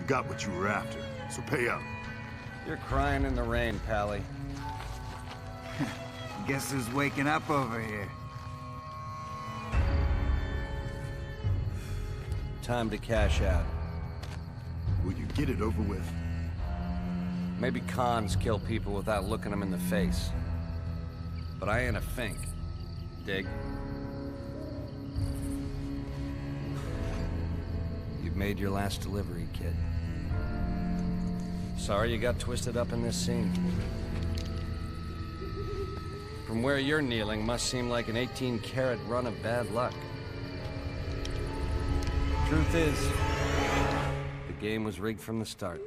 You got what you were after, so pay up. You're crying in the rain, Pally. Guess who's waking up over here? Time to cash out. Will you get it over with? Maybe cons kill people without looking them in the face. But I ain't a fink. Dig? You've made your last delivery, kid. Sorry you got twisted up in this scene. From where you're kneeling must seem like an 18-carat run of bad luck. Truth is, the game was rigged from the start.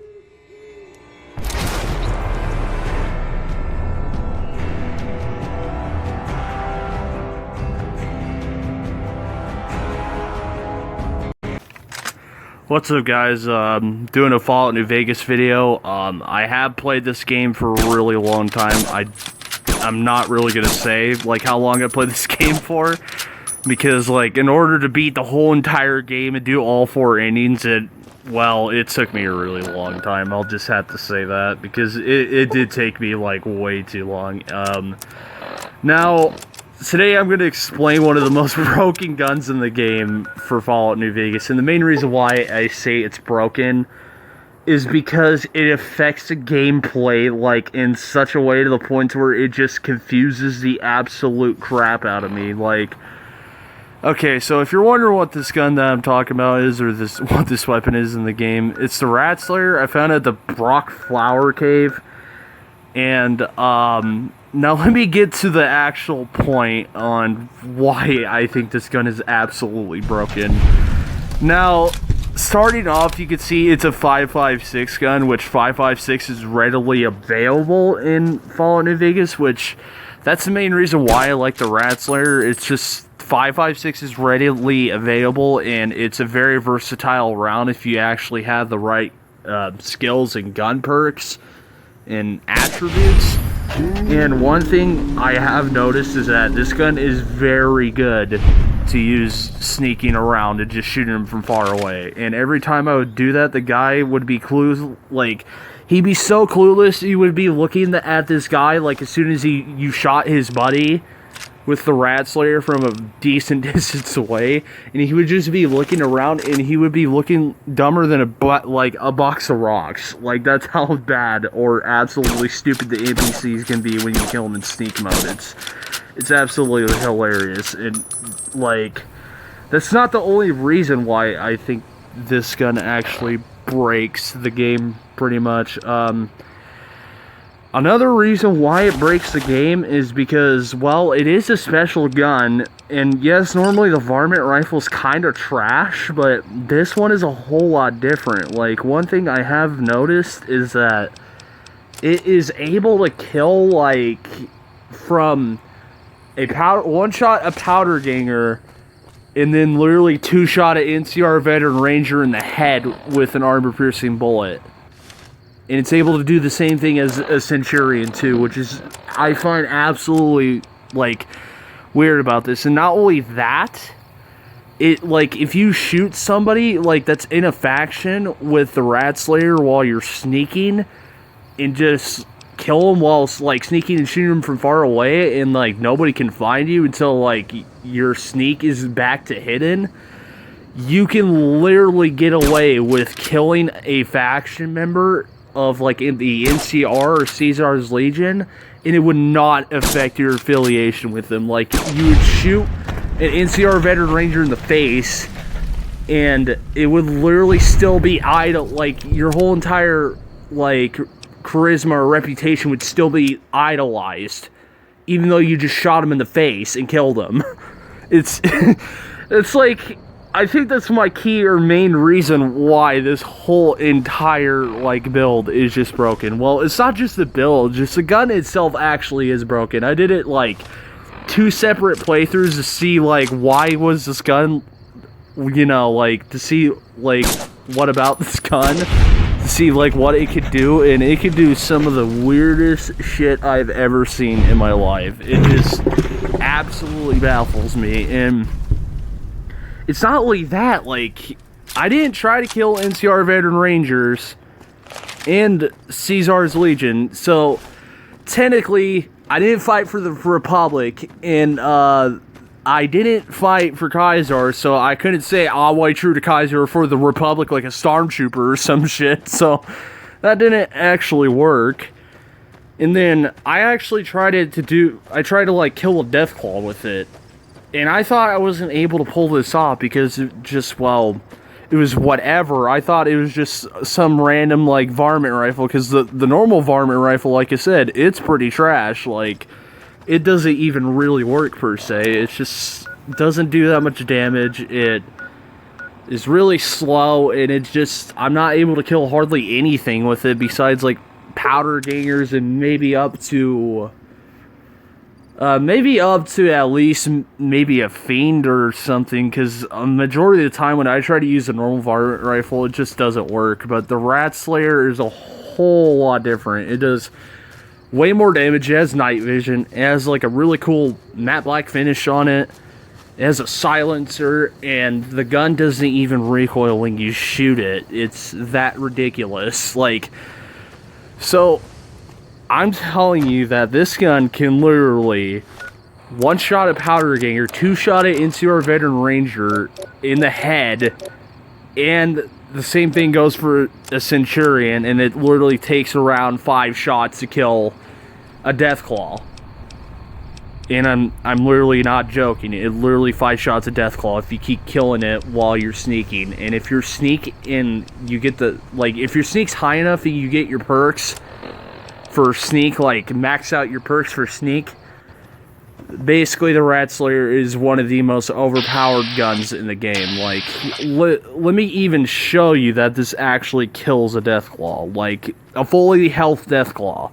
What's up, guys? Doing a Fallout New Vegas video. I have played this game for a really long time. I'm not really gonna say like how long I played this game for, because like in order to beat the whole entire game and do all 4 endings, it took me a really long time. I'll just have to say that, because it did take me like way too long. Now, today I'm going to explain one of the most broken guns in the game for Fallout New Vegas, and the main reason why I say it's broken is because it affects the gameplay like in such a way to the point where it just confuses the absolute crap out of me. Like, okay, so if you're wondering what this gun that I'm talking about is, or what this weapon is in the game, it's the Ratslayer. I found it at the Brock Flower Cave, and now let me get to the actual point on why I think this gun is absolutely broken. Now, starting off, you can see it's a 5.56 gun, which 5.56 is readily available in Fallout New Vegas, which that's the main reason why I like the Ratslayer. It's just 5.56 is readily available, and it's a very versatile round if you actually have the right skills and gun perks and attributes. And one thing I have noticed is that this gun is very good to use sneaking around and just shooting him from far away. And every time I would do that, the guy would be he'd be so clueless. You would be looking at this guy, like as soon as you shot his buddy with the Ratslayer from a decent distance away, and he would just be looking around, and he would be looking dumber than a box of rocks. Like, that's how bad or absolutely stupid the NPCs can be when you kill them in sneak mode. It's absolutely hilarious, and like, that's not the only reason why I think this gun actually breaks the game pretty much. Another reason why it breaks the game is because, well, it is a special gun, and yes, normally the varmint rifle's kind of trash, but this one is a whole lot different. Like, one thing I have noticed is that it is able to kill, like, from one shot a powder ganger, and then literally 2 shot an NCR veteran ranger in the head with an armor-piercing bullet. And it's able to do the same thing as a Centurion too, which is, I find absolutely, like, weird about this. And not only that, if you shoot somebody, like, that's in a faction with the Ratslayer while you're sneaking, and just kill them while, like, sneaking and shooting them from far away, and, like, nobody can find you until, like, your sneak is back to hidden, you can literally get away with killing a faction member of, like, in the NCR or Caesar's Legion, and it would not affect your affiliation with them. Like, you would shoot an NCR veteran ranger in the face, and it would literally still be idle. Like, your whole entire, like, charisma or reputation would still be idolized, even though you just shot him in the face and killed him. It's like, I think that's my key or main reason why this whole entire, like, build is just broken. Well, it's not just the build, just the gun itself actually is broken. I did it, like, 2 separate playthroughs to see, like, why was this gun, you know, like, to see, like, what about this gun, to see, like, what it could do, and it could do some of the weirdest shit I've ever seen in my life. It just absolutely baffles me, and it's not only that, like, I didn't try to kill NCR Veteran Rangers and Caesar's Legion, so technically I didn't fight for the Republic, and I didn't fight for Kaiser, so I couldn't say all the way true to Kaiser for the Republic like a stormtrooper or some shit, so that didn't actually work. And then I actually tried to like kill a Deathclaw with it, and I thought I wasn't able to pull this off because it just, well, it was whatever. I thought it was just some random, like, varmint rifle, because the normal varmint rifle, like I said, it's pretty trash. Like, it doesn't even really work, per se. It just doesn't do that much damage. It is really slow, and it's just, I'm not able to kill hardly anything with it besides, like, powder gangers and maybe up to at least maybe a fiend or something, because a majority of the time when I try to use a normal varmint rifle, it just doesn't work. But the Ratslayer is a whole lot different. It does way more damage. It has night vision. It has like a really cool matte black finish on it. It has a silencer, and the gun doesn't even recoil when you shoot it. It's that ridiculous. Like, so I'm telling you that this gun can literally one-shot a powder ganger, two-shot it into our veteran ranger in the head, and the same thing goes for a centurion, and it literally takes around 5 shots to kill a Deathclaw. And I'm literally not joking. It literally 5 shots of Deathclaw if you keep killing it while you're sneaking. And if you're sneak and you get the, like, if your sneak's high enough and you get your perks for sneak, like max out your perks for sneak, basically the Ratslayer is one of the most overpowered guns in the game. Like, let me even show you that this actually kills a Deathclaw, like a fully health Deathclaw.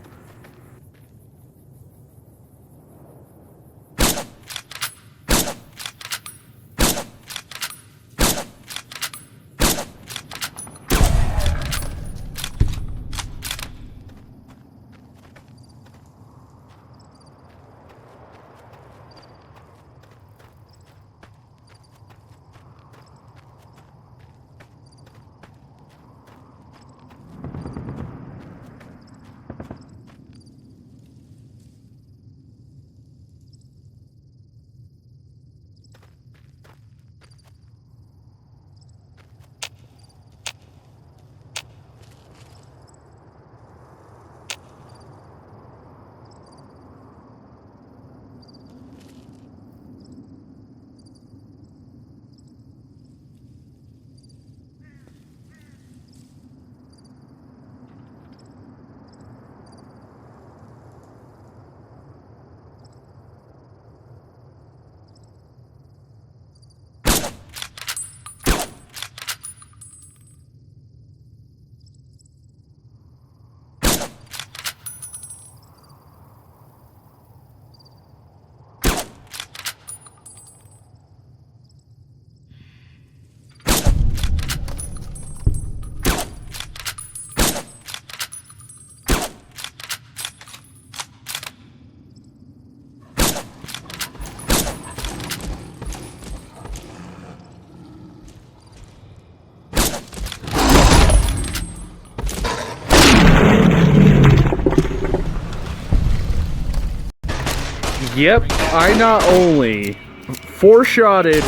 Yep, I not only 4-shotted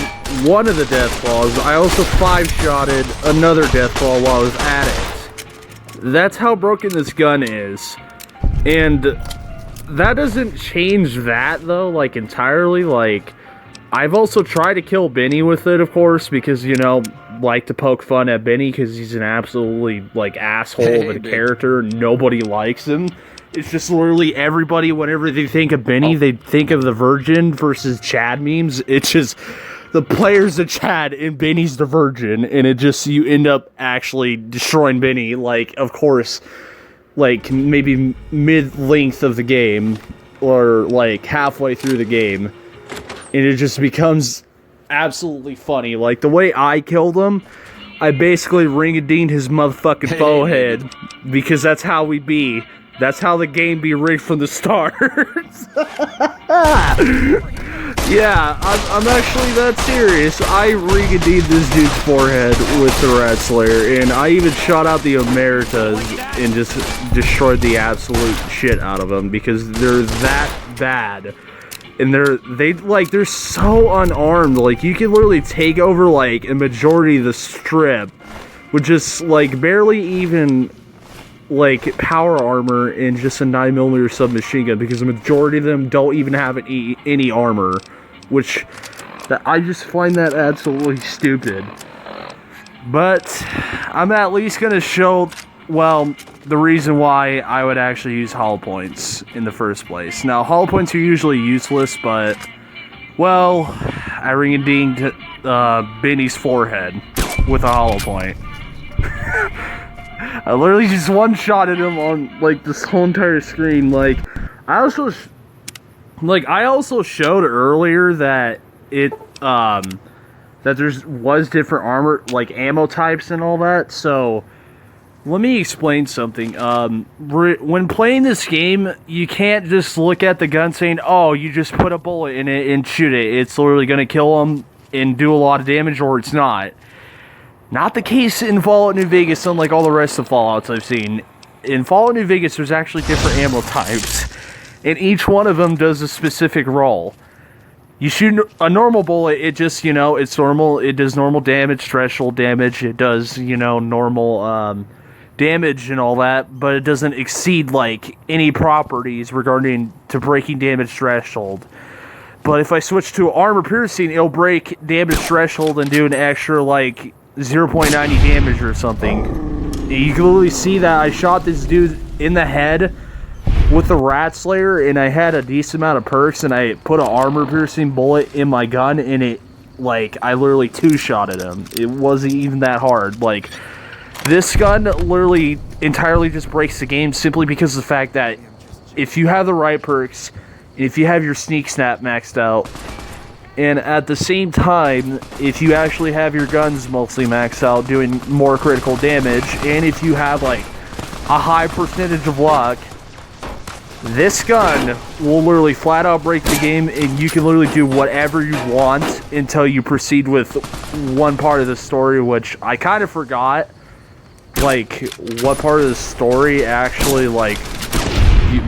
one of the Deathclaws, I also 5-shotted another Deathclaw while I was at it. That's how broken this gun is. And that doesn't change that, though, like, entirely. Like, I've also tried to kill Benny with it, of course, because, you know, like to poke fun at Benny because he's an absolutely, like, asshole of a character. Nobody likes him. It's just literally everybody, whenever they think of Benny, they think of the Virgin versus Chad memes. It's just the player's the Chad and Benny's the Virgin, and it just, you end up actually destroying Benny, like, of course, like, maybe mid-length of the game, or, like, halfway through the game, and it just becomes absolutely funny. Like, the way I killed him, I basically ring-a-dinged his motherfucking forehead, because that's how we be. That's how the game be rigged from the start. Yeah, I'm actually that serious. I ring-a-dinged this dude's forehead with the Ratslayer, and I even shot out the Emeritas and just destroyed the absolute shit out of them because they're that bad. And they're so unarmed. Like, you can literally take over, like, a majority of the strip with just, like, barely even, like, power armor and just a 9mm submachine gun, because the majority of them don't even have any armor, which I just find that absolutely stupid. But I'm at least gonna show, well, the reason why I would actually use hollow points in the first place. Now, hollow points are usually useless, but, well, I ring-a-dinged Benny's forehead with a hollow point. I literally just one-shotted him on, like, this whole entire screen. Like, I also showed earlier that that was different armor, like, ammo types and all that, so let me explain something. When playing this game, you can't just look at the gun saying, oh, you just put a bullet in it and shoot it. It's literally going to kill them and do a lot of damage, or it's not. Not the case in Fallout New Vegas, unlike all the rest of Fallouts I've seen. In Fallout New Vegas, there's actually different ammo types, and each one of them does a specific role. You shoot a normal bullet, it just, you know, it's normal. It does normal damage, threshold damage. It does, you know, normal damage and all that, but it doesn't exceed, like, any properties regarding to breaking damage threshold. But if I switch to armor piercing, it'll break damage threshold and do an extra, like, 0.90 damage or something. You can literally see that I shot this dude in the head with the Ratslayer, and I had a decent amount of perks, and I put an armor piercing bullet in my gun, and it, like, I literally two-shotted him. It wasn't even that hard. Like, this gun literally entirely just breaks the game simply because of the fact that if you have the right perks, if you have your sneak snap maxed out, and at the same time, if you actually have your guns mostly maxed out doing more critical damage, and if you have, like, a high percentage of luck, this gun will literally flat out break the game, and you can literally do whatever you want until you proceed with one part of the story, which I kind of forgot. Like, what part of the story actually, like,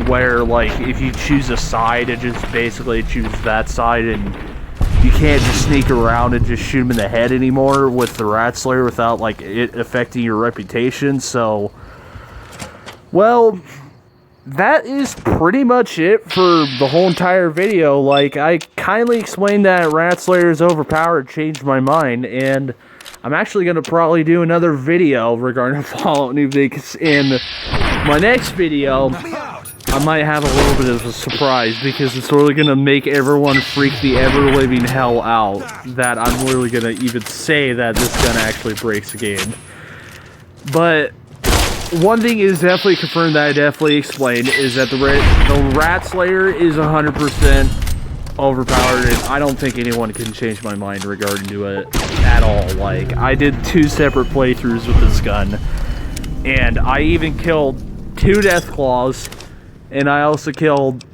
where, like, if you choose a side, it just basically choose that side, and you can't just sneak around and just shoot him in the head anymore with the Ratslayer without, like, it affecting your reputation. So, well, that is pretty much it for the whole entire video. Like, I kindly explained that Ratslayer is overpowered, changed my mind, and I'm actually going to probably do another video regarding Fallout New Vegas in my next video. I might have a little bit of a surprise, because it's really going to make everyone freak the ever-living hell out that I'm literally going to even say that this gun actually breaks the game. But one thing is definitely confirmed that I definitely explained is that the Ratslayer is 100% overpowered, and I don't think anyone can change my mind regarding to it at all. Like, I did 2 separate playthroughs with this gun, and I even killed 2 Deathclaws, and I also killed,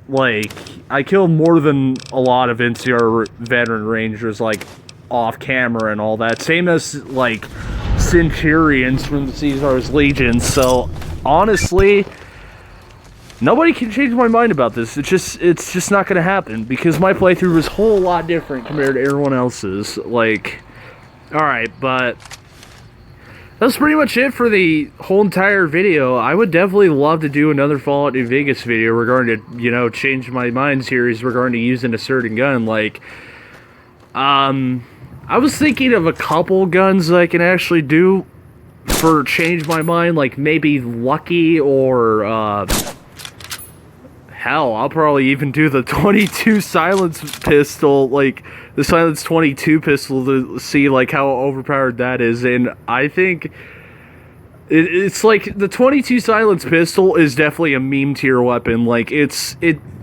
like, I killed more than a lot of NCR veteran rangers, like, off camera and all that. Same as, like, Centurions from the Caesar's Legion. So, honestly, nobody can change my mind about this. It's just not going to happen, because my playthrough was a whole lot different compared to everyone else's. Like, alright, but that's pretty much it for the whole entire video. I would definitely love to do another Fallout New Vegas video regarding to, you know, change my mind series regarding to using a certain gun. Like, I was thinking of a couple guns that I can actually do for change my mind, like maybe Lucky, or hell, I'll probably even do the 22 silence pistol, like the silence 22 pistol, to see like how overpowered that is. And I think it's like the 22 silence pistol is definitely a meme tier weapon. Like,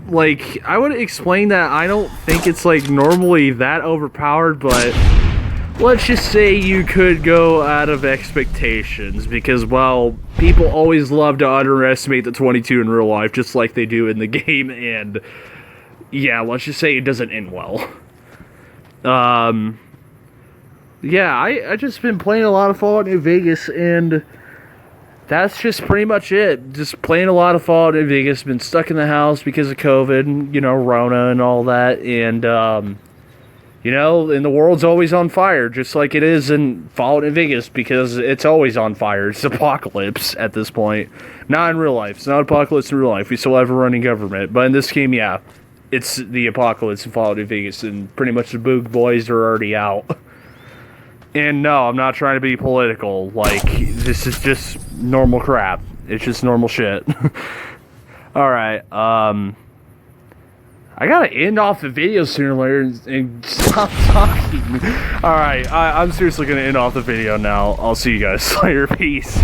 like, I would explain that I don't think it's, like, normally that overpowered, but let's just say you could go out of expectations, because, well, people always love to underestimate the 22 in real life, just like they do in the game, and yeah, let's just say it doesn't end well. Yeah, I just been playing a lot of Fallout New Vegas, and that's just pretty much it. Just playing a lot of Fallout New Vegas, been stuck in the house because of COVID, and, you know, Rona and all that, and, you know, and the world's always on fire, just like it is in Fallout New Vegas, because it's always on fire. It's apocalypse at this point. Not in real life. It's not apocalypse in real life. We still have a running government. But in this game, yeah, it's the apocalypse in Fallout New Vegas, and pretty much the Boog boys are already out. And no, I'm not trying to be political. Like, this is just normal crap. It's just normal shit. Alright, I gotta end off the video sooner or later and stop talking. Alright, I'm seriously gonna end off the video now. I'll see you guys later. Peace.